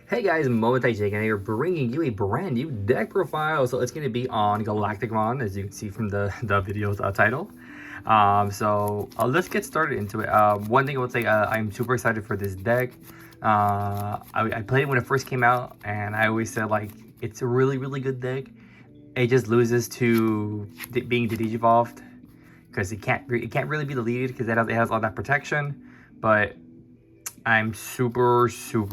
Hey guys, Momotai Jake and here bringing you a brand new deck profile. So it's going to be on Galacticmon, as you can see from the video's title. Let's get started into it. One thing I would say, I'm super excited for this deck. I played it when it first came out, and I always said like it's a really good deck. It just loses to being the Digivolved because it can't really be deleted because it has all that protection, but I'm super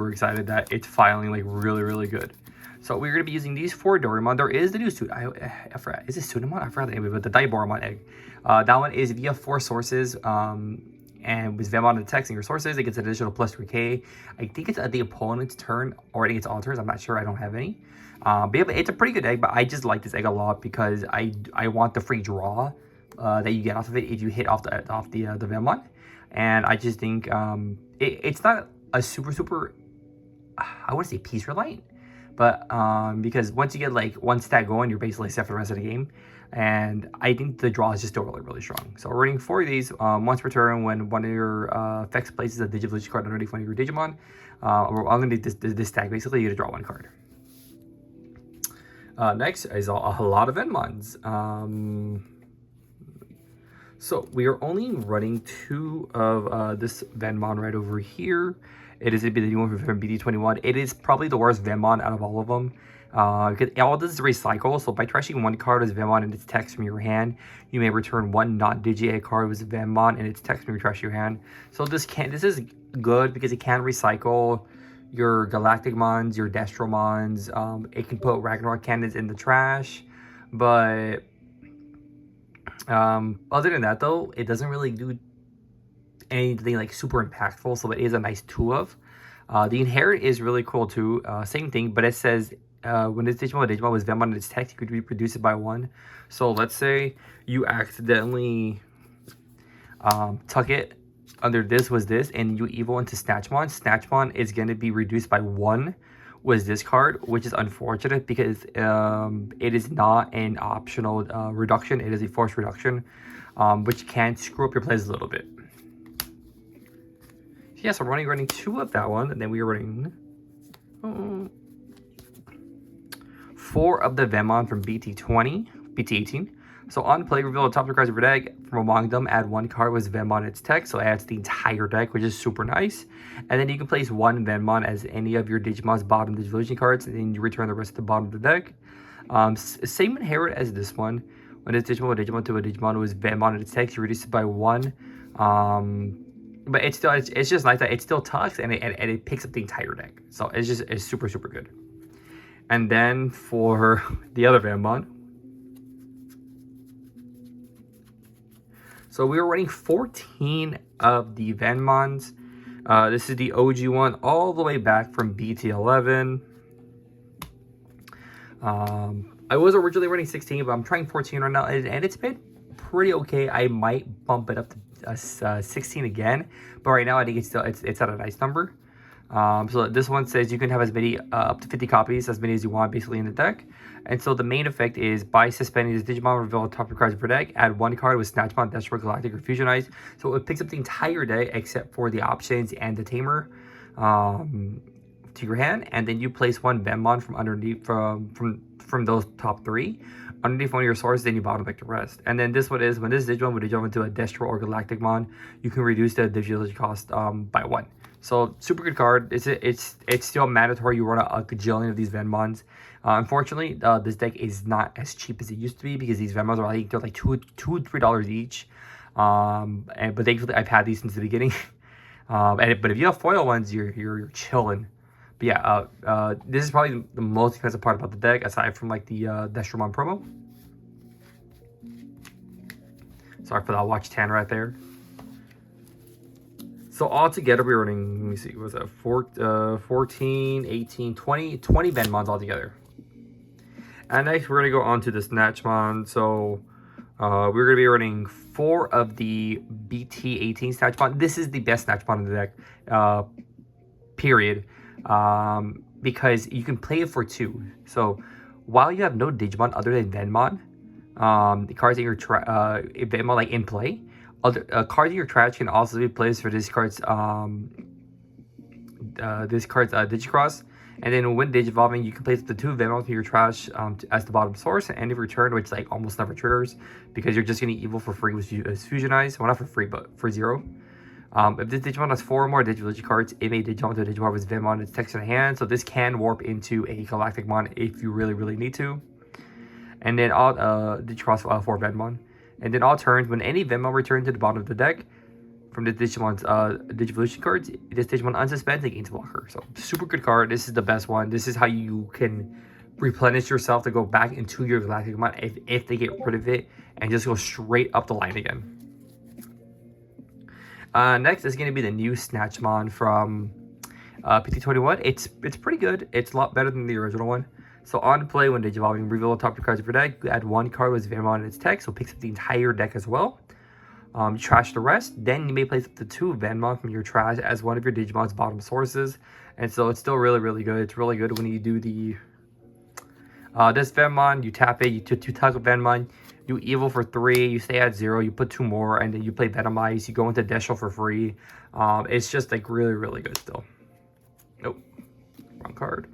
excited that it's finally like really good. So we're gonna be using these four Doraemon. There is the new suit. I forgot. Is it Sunamon? I forgot the name of it, but the Diboromon egg. That one is if you have 4 sources, and with Vemon and text in your sources, it gets an additional plus 3k. I think it's at the opponent's turn, or I think it's all turns. I'm not sure. I don't have any. But yeah, it's a pretty good egg. But I just like this egg a lot because I want the free draw that you get off of it if you hit off the Vemon. And I just think it's not a super, I wouldn't say piece reliant, but because once you get like one stat going, you're basically set for the rest of the game. And I think the draw is just still really strong. So we're running 4 of these once per turn. When one of your effects places a Digivolution card underneath one of your Digimon, or underneath this stack, basically you get to draw 1 card. Next is a lot of Venmons. So we are only running 2 of this Venmon right over here. It is a bit new one from BD21. It is probably the worst Venmon out of all of them. Because all this is recycle. So by trashing 1 card as Venmon and its text from your hand, you may return 1 non-Digi card with Venmon and its text from your trash your hand. So this is good because it can recycle your Galacticmons, your Destromons. It can put Ragnarok cannons in the trash, but other than that though, it doesn't really do anything like super impactful, so it is a nice 2 of. The Inherit is really cool too, same thing, but it says when this Digimon was Venmon in its text, you could reproduce it by 1. So let's say you accidentally tuck it under this and you evo into Snatchmon is going to be reduced by 1 was this card, which is unfortunate because it is not an optional reduction. It is a forced reduction, which can screw up your plays a little bit. Yeah, so we're running 2 of that one, and then we are running 4 of the Venmon from BT18. So on play, reveal the top 2 cards of your deck. From among them, add 1 card with Venmon in its text, so it adds the entire deck, which is super nice. And then you can place 1 Venmon as any of your Digimon's bottom Digivolution cards, and then you return the rest at the bottom of the deck. Same Inherit as this one. When it's Digimon to a Digimon with Venmon in its text, you reduce it by 1. But it's just nice that it still tucks and it picks up the entire deck. So it's super good. And then for the other Venmon, so we were running 14 of the Venmons. This is the OG one, all the way back from BT11. I was originally running 16, but I'm trying 14 right now, and it's been pretty okay. I might bump it up to 16 again, but right now I think it's at a nice number. So this one says you can have as many up to 50 copies, as many as you want, basically in the deck. And so the main effect is by suspending this Digimon, reveal the top 2 cards of your deck, add 1 card with Snatchmon, Destro, Galactic, or Fusionize. So it picks up the entire deck except for the options and the Tamer to your hand, and then you place 1 Venmon from underneath from those top 3 underneath one of your sources, then you bottom back the rest. And then this one is when this Digimon would jump into a Destro or Galacticmon, you can reduce the Digivolution cost by 1. So super good card. It's still mandatory you run a gajillion of these Venmons. Unfortunately, this deck is not as cheap as it used to be because these Venmons are like they're like $2-3 each. But thankfully I've had these since the beginning. But if you have foil ones, you're chilling. But yeah, this is probably the most expensive part about the deck, aside from like the Destromon promo. Sorry for that watch 10 right there. So all together we're running, let me see, was that 14, 18, 20 Venmons all together. And next we're going to go on to the Snatchmon. So we're going to be running 4 of the BT18 Snatchmon. This is the best Snatchmon in the deck, period. Because you can play it for 2. So while you have no Digimon other than Venmon, the cards in your Venmon like in play, other cards in your trash can also be placed for this card's Digicross, And then when Digivolving, you can place the 2 Venmons from your trash as the bottom source and end of your turn, which like almost never triggers because you're just getting evil for free with Fusionize. Well, not for free, but for 0. If this Digimon has 4 or more Digivolution cards, it may Digivolve to a Digimon with Venmon in its text in hand. So this can warp into a Galacticmon if you really need to. And then all Digicross 4 Venmon. And then all turns, when any Venmon returns to the bottom of the deck from the Digimon's Digivolution cards, this Digimon unsuspends and gains blocker. So super good card. This is the best one. This is how you can replenish yourself to go back into your Galacticmon if they get rid of it and just go straight up the line again. Next is going to be the new Snatchmon from PT21. It's pretty good. It's a lot better than the original one. So on play, when Digivolving, reveal the top 2 cards of your deck. You add 1 card with Venmon in its text, so it picks up the entire deck as well. You trash the rest. Then you may place up to 2 Venmon from your trash as one of your Digimon's bottom sources. And so it's still really good. It's really good when you do the this Venmon, you tap it, you tug a Venmon, you evil for 3, you stay at 0, you put 2 more, and then you play Venomize, you go into Deshel for free. It's just like really good still. Nope, wrong card.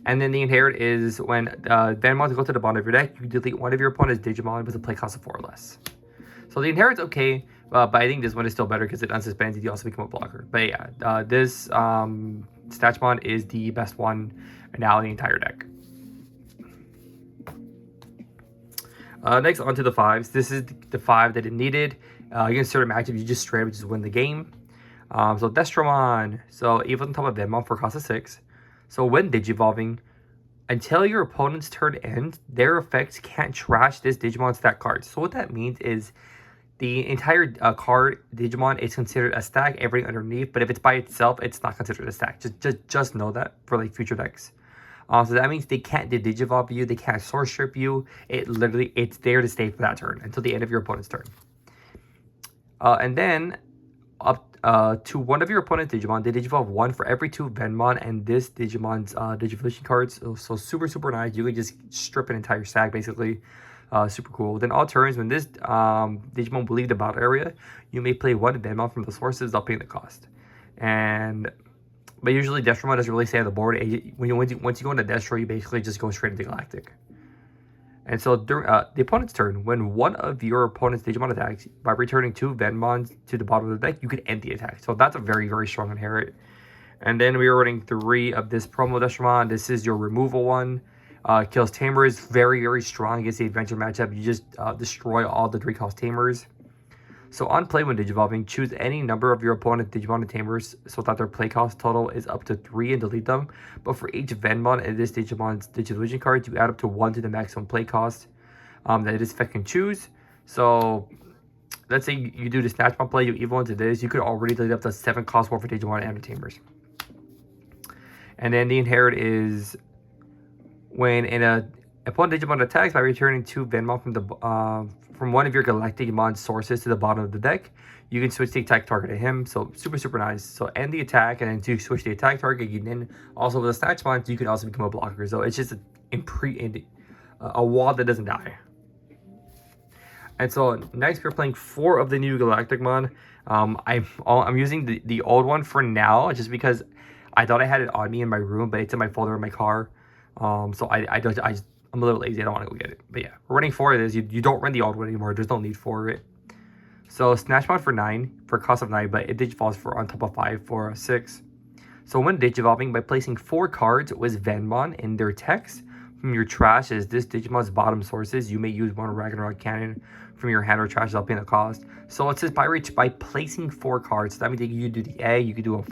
And then the Inherit is when Venmons go to the bottom of your deck, you delete one of your opponent's Digimon with a play cost of 4 or less. So the Inherit's okay, but I think this one is still better because it unsuspends and you also become a blocker. But yeah, this Snatchmon is the best one now in the entire deck. Next, on to the 5s. This is the 5 that it needed. Against certain matchups, you just straight up just win the game. So Destromon. So evil on top of Venmon for cost of 6. So when Digivolving, until your opponent's turn ends, their effects can't trash this Digimon's stack card. So what that means is the entire card Digimon is considered a stack, everything underneath. But if it's by itself, it's not considered a stack. Just know that for like future decks. So that means they can't Digivolve you, they can't Source Strip you. It's there to stay for that turn until the end of your opponent's turn. And then up to one of your opponent's Digimon, they Digivolve 1 for every 2 Venmon and this Digimon's Digivolution cards. So super nice. You can just strip an entire stack basically. Super cool. Then all turns, when this Digimon will leave the battle area, you may play 1 Venmon from the sources without paying the cost. But usually Destromon doesn't really stay on the board. Once you go into Destro, you basically just go straight into Galactic. And so during the opponent's turn, when one of your opponent's Digimon attacks, by returning 2 Venmons to the bottom of the deck, you can end the attack. So that's a very strong Inherit. And then we are running 3 of this promo Destromon. This is your removal one. Kills Tamers, very strong against the Adventure matchup. You just destroy all the 3-cost Tamers. So on play, when Digivolving, choose any number of your opponent's Digimon and Tamers so that their play cost total is up to 3 and delete them. But for each Venmon in this Digimon's Digivolution card, you add up to 1 to the maximum play cost that this effect can choose. So let's say you do the Snatchmon play, you evil into this, you could already delete up to 7 cost more for Digimon and the Tamers. And then the Inherit is when an opponent Digimon attacks by returning 2 Venmon from one of your Galacticmon sources to the bottom of the deck, you can switch the attack target to him. So super nice. So end the attack, and then to switch the attack target, you can also with the Snatchmon, you can also become a blocker. So it's just a wall that doesn't die. And so next we're playing 4 of the new Galacticmon. I'm using the old one for now, just because I thought I had it on me in my room, but it's in my folder in my car. So I'm a little lazy. I don't want to go get it. But yeah, we're running 4 of this. You don't run the old one anymore. There's no need for it. So Snatchmon for 9 for cost of 9, but it Digivolves for on top of 5 for 6. So when Digivolving, by placing 4 cards with Venmon in their text from your trash as this Digimon's bottom sources, you may use 1 Ragnarok Cannon from your hand or trash without paying the cost. So it says by placing 4 cards. So that means you do the A, you could do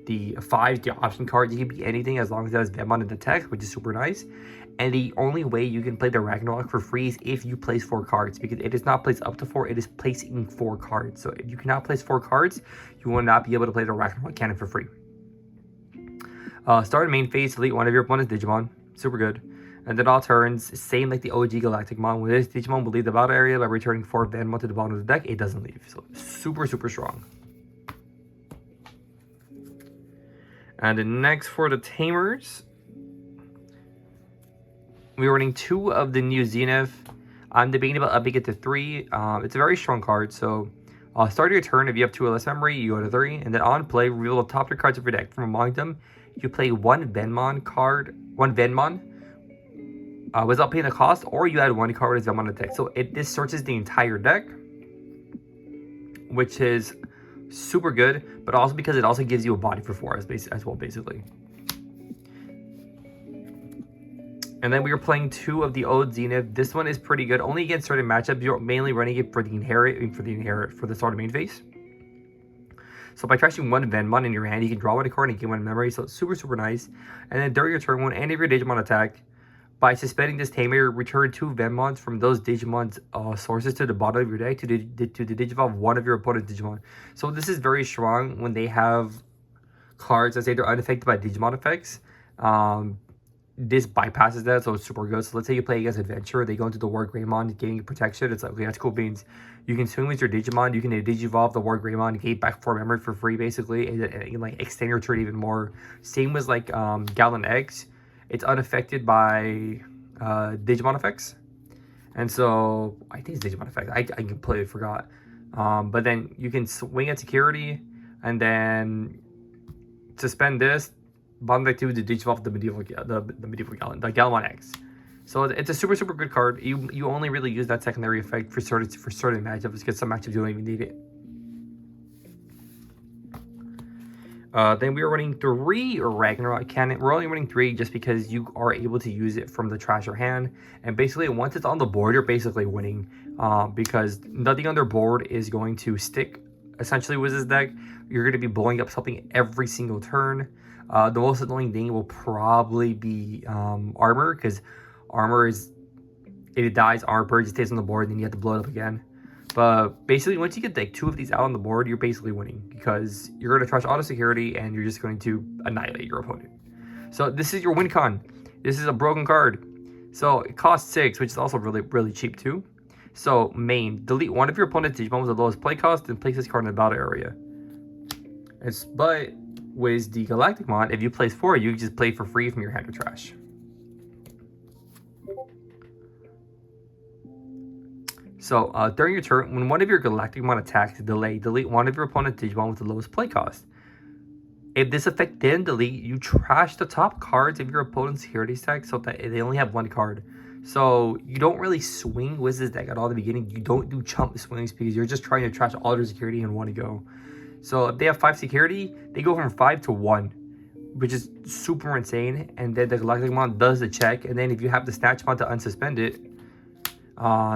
the 5, the option card. You can be anything as long as it has Venmon in the text, which is super nice. And the only way you can play the Ragnarok for free is if you place 4 cards, because it is not placed up to 4, it is placing 4 cards. So if you cannot place 4 cards, you will not be able to play the Ragnarok cannon for free. Start main phase, delete one of your opponent's Digimon. Super good. And then all turns, same like the OG Galacticmon. When this Digimon will leave the battle area by returning 4 Venmon to the bottom of the deck, it doesn't leave. So super strong. And then next for the Tamers, we're running 2 of the new Zenith. I'm debating about upping it to 3. It's a very strong card, so start your turn. If you have 2 or less memory, you go to 3. And then on play, reveal the top 3 cards of your deck. From among them, you play one Venmon card, one Venmon, without paying the cost, or you add one card as Venmon to deck. So this searches the entire deck, which is super good, but also because it also gives you a body for 4 as well, basically. And then we were playing 2 of the Ode Zenith. This one is pretty good, only against certain matchups. You're mainly running it for the start of main phase. So by trashing one Venmon in your hand, you can draw one card and gain one memory. So it's super, super nice. And then during your turn, when any of your Digimon attack, by suspending this Tamer, return 2 Venmons from those Digimon's sources to the bottom of your deck to the Digivolve one of your opponent's Digimon. So this is very strong when they have cards that say they're unaffected by Digimon effects. This bypasses that, so it's super good. So let's say you play against Adventure, they go into the War Greymon, gaining protection. It's like, okay, that's cool beans. You can swing with your Digimon, you can Digivolve the War Greymon, gain back 4 memory for free, basically, and like extend your turn even more. Same with like Gallon X. It's unaffected by Digimon effects. And so, I think it's Digimon effect. I completely forgot. But then you can swing at security, and then suspend this, bottom deck 2 to Digivolve the medieval Gallon, the Galacticmon X. So it's a super, super good card. You only really use that secondary effect for certain matchups, because some matchups you don't even need it. Then we are running 3 Ragnarok Cannon. We're only running 3 just because you are able to use it from the trash or hand. And basically, once it's on the board, you're basically winning. Because nothing on their board is going to stick, essentially, with this deck. You're going to be blowing up something every single turn. The most annoying thing will probably be armor, because armor is, if it dies, armor purge, it stays on the board, and then you have to blow it up again. But basically, once you get like 2 of these out on the board, you're basically winning, because you're going to trash auto security and you're just going to annihilate your opponent. So this is your win con. This is a broken card. So it costs 6, which is also really, really cheap too. So main, delete one of your opponent's Digimon with the lowest play cost and place this card in the battle area. But with the Galacticmon, if you place 4, you can just play for free from your hand or trash. So during your turn, when one of your Galacticmon attacks delete one of your opponent's Digimon with the lowest play cost. If this effect didn't delete, you trash the top cards of your opponent's security stack so that they only have 1 card. So you don't really swing with this deck at all at the beginning. You don't do chump swings because you're just trying to trash all their security in one go. So if they have 5 security, they go from 5 to 1, which is super insane. And then the Galacticmon does the check, and then if you have the Snatchmon to unsuspend it,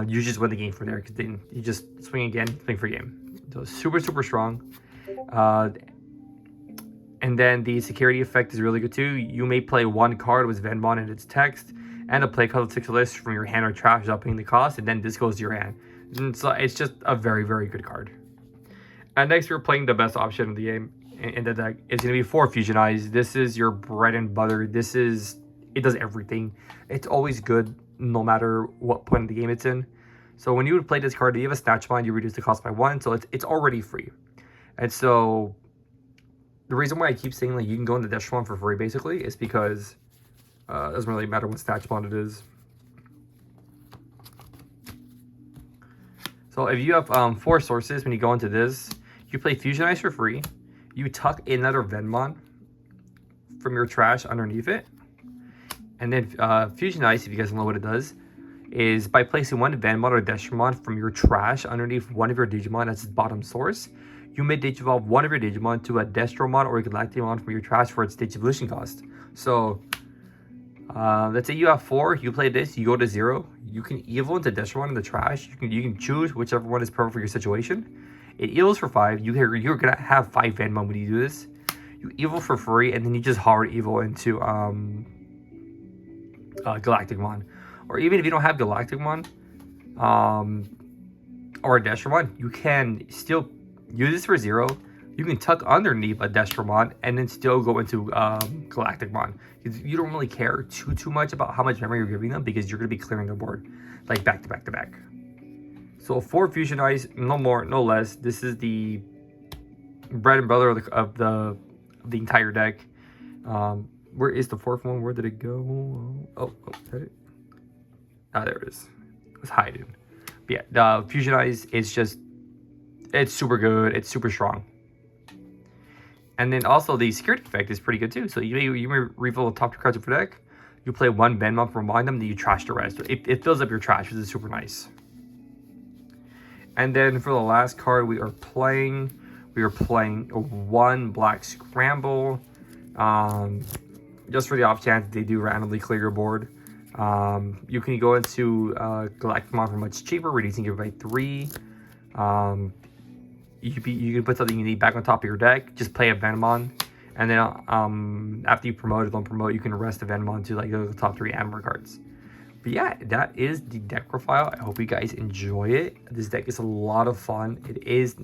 you just win the game from there, because then you just swing again, swing for game. So super, super strong. And then the security effect is really good too. You may play 1 card with Venmon and its text, and a play card 6 list from your hand or trash without paying the cost, and then this goes to your hand. And so it's just a very, very good card. And next, we're playing the best option of the game in the deck. It's going to be 4 Fusion Eyes. This is your bread and butter. It does everything. It's always good, no matter what point of the game it's in. So when you would play this card, if you have a Snatchmon, you reduce the cost by 1, so it's already free. And so the reason why I keep saying like you can go into Destron for free basically is because it doesn't really matter what Snatchmon it is. So if you have 4 sources, when you go into this, you play Fusion Ice for free. You tuck another Venmon from your trash underneath it. And then Fusion Ice, if you guys don't know what it does, is by placing 1 Venmon or Destron from your trash underneath one of your Digimon as its bottom source, you may Digivolve one of your Digimon to a Destromon or a Galacticmon from your trash for its Digivolution cost. So, let's say you have 4, you play this, you go to 0, you can Evo into Destromon in the trash. You can choose whichever one is perfect for your situation. It Evos for 5. You're gonna have 5 Venmon when you do this. You Evo for free, and then you just hard Evo into Galacticmon. Or even if you don't have Galacticmon or a Destromon, you can still use this for 0. You can tuck underneath a Destromon and then still go into Galacticmon. You don't really care too much about how much memory you're giving them, because you're going to be clearing the board like back to back to back. So 4 Fusion Eyes, no more, no less. This is the bread and butter of the entire deck. Where is the 4th one? Where did it go? Oh, is that it? Ah, there it is. It was hiding. But yeah, the Fusion Eyes is just, it's super good. It's super strong. And then also the security effect is pretty good too. So you may refill the top 2 cards of your deck. You play 1 Venmon from behind them, then you trash the rest. It fills up your trash, which is super nice. And then for the last card we are playing 1 Black Scramble. Just for the off chance they do randomly clear your board. You can go into Galacticmon for much cheaper, reducing it by 3. You can put something you need back on top of your deck. Just play a Venmon, and then after you promote it, don't promote, you can rest the Venmon to like the top 3 Amber cards. But yeah, that is the deck profile. I hope you guys enjoy it. This deck is a lot of fun. It is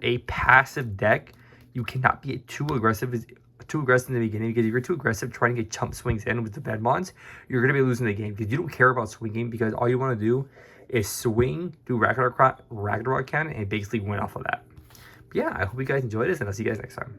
a passive deck. You cannot be too aggressive in the beginning, because if you're too aggressive trying to get chump swings in with the Venmons, you're going to be losing the game, because you don't care about swinging, because all you want to do is swing, do Ragnarok Cannon, and basically win off of that. But yeah, I hope you guys enjoyed this, and I'll see you guys next time.